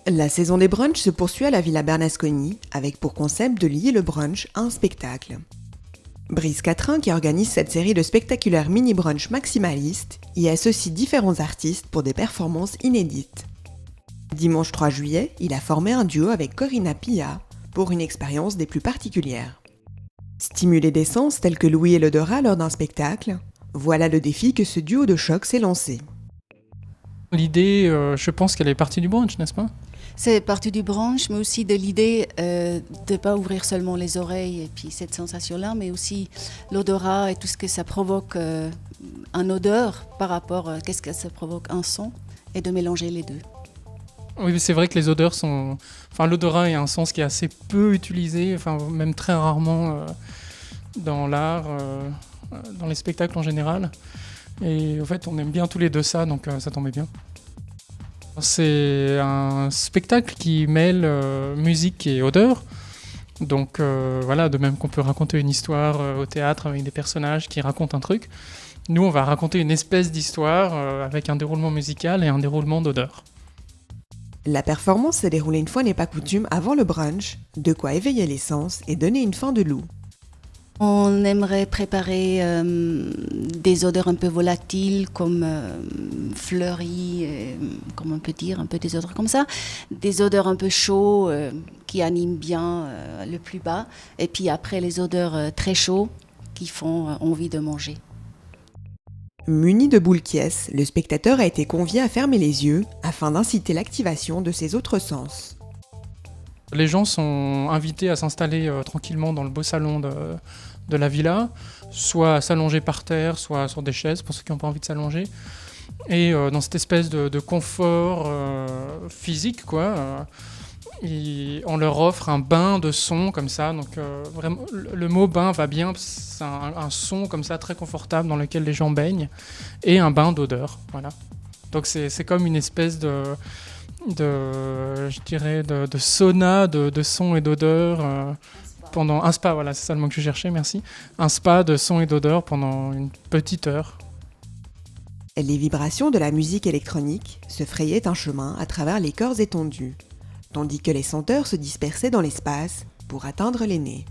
La saison des brunchs se poursuit à la Villa Bernasconi avec pour concept de lier le brunch à un spectacle. Brice Catrin, qui organise cette série de spectaculaires mini-brunchs maximalistes, y associe différents artistes pour des performances inédites. Dimanche 3 juillet, il a formé un duo avec Corinna Pia pour une expérience des plus particulières. Stimuler des sens tels que l'ouïe et l'odorat lors d'un spectacle, voilà le défi que ce duo de choc s'est lancé. L'idée, je pense qu'elle est partie du brunch, n'est-ce pas ? C'est partie du brunch, mais aussi de l'idée de ne pas ouvrir seulement les oreilles et puis cette sensation-là, mais aussi l'odorat et tout ce que ça provoque, un odeur par rapport à qu'est-ce que ça provoque un son, et de mélanger les deux. Oui, c'est vrai que les odeurs sont... Enfin, l'odorat est un sens qui est assez peu utilisé, enfin, même très rarement dans l'art, dans les spectacles en général. Et en fait, on aime bien tous les deux ça, donc ça tombait bien. C'est un spectacle qui mêle musique et odeur. Donc voilà, de même qu'on peut raconter une histoire au théâtre avec des personnages qui racontent un truc. Nous, on va raconter une espèce d'histoire avec un déroulement musical et un déroulement d'odeur. La performance s'est déroulée une fois n'est pas coutume avant le brunch, de quoi éveiller les sens et donner une fin de loup. On aimerait préparer des odeurs un peu volatiles, comme fleuries, comme on peut dire, un peu des odeurs comme ça. Des odeurs un peu chaudes qui animent bien le plus bas. Et puis après, les odeurs très chaudes qui font envie de manger. Muni de boules quies, le spectateur a été convié à fermer les yeux afin d'inciter l'activation de ses autres sens. Les gens sont invités à s'installer tranquillement dans le beau salon de la villa, soit à s'allonger par terre, soit sur des chaises pour ceux qui n'ont pas envie de s'allonger. Et dans cette espèce de confort physique, quoi, on leur offre un bain de son comme ça. Donc vraiment, le mot bain va bien, c'est un son comme ça très confortable dans lequel les gens baignent, et un bain d'odeur. Voilà. Donc c'est comme une espèce de sauna de son et d'odeur pendant un spa, voilà, c'est ça le mot que je cherchais, merci. Un spa de son et d'odeur pendant une petite heure. Les vibrations de la musique électronique se frayaient un chemin à travers les corps étendus, tandis que les senteurs se dispersaient dans l'espace pour atteindre les nez.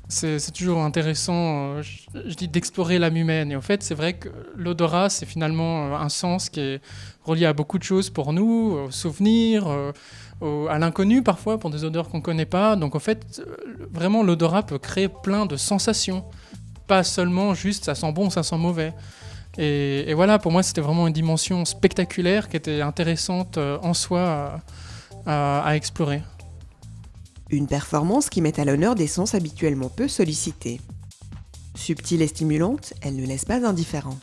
C'est toujours intéressant, je dis d'explorer l'âme humaine. Et en fait, c'est vrai que l'odorat, c'est finalement un sens qui est relié à beaucoup de choses pour nous, aux souvenirs, à l'inconnu parfois, pour des odeurs qu'on ne connaît pas. Donc en fait, vraiment, l'odorat peut créer plein de sensations. Pas seulement juste ça sent bon, ça sent mauvais. Et voilà, pour moi, c'était vraiment une dimension spectaculaire qui était intéressante en soi à explorer. Une performance qui met à l'honneur des sens habituellement peu sollicités. Subtile et stimulante, elle ne laisse pas indifférent.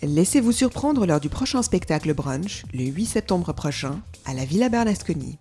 Laissez-vous surprendre lors du prochain spectacle brunch, le 8 septembre prochain, à la Villa Bernasconi.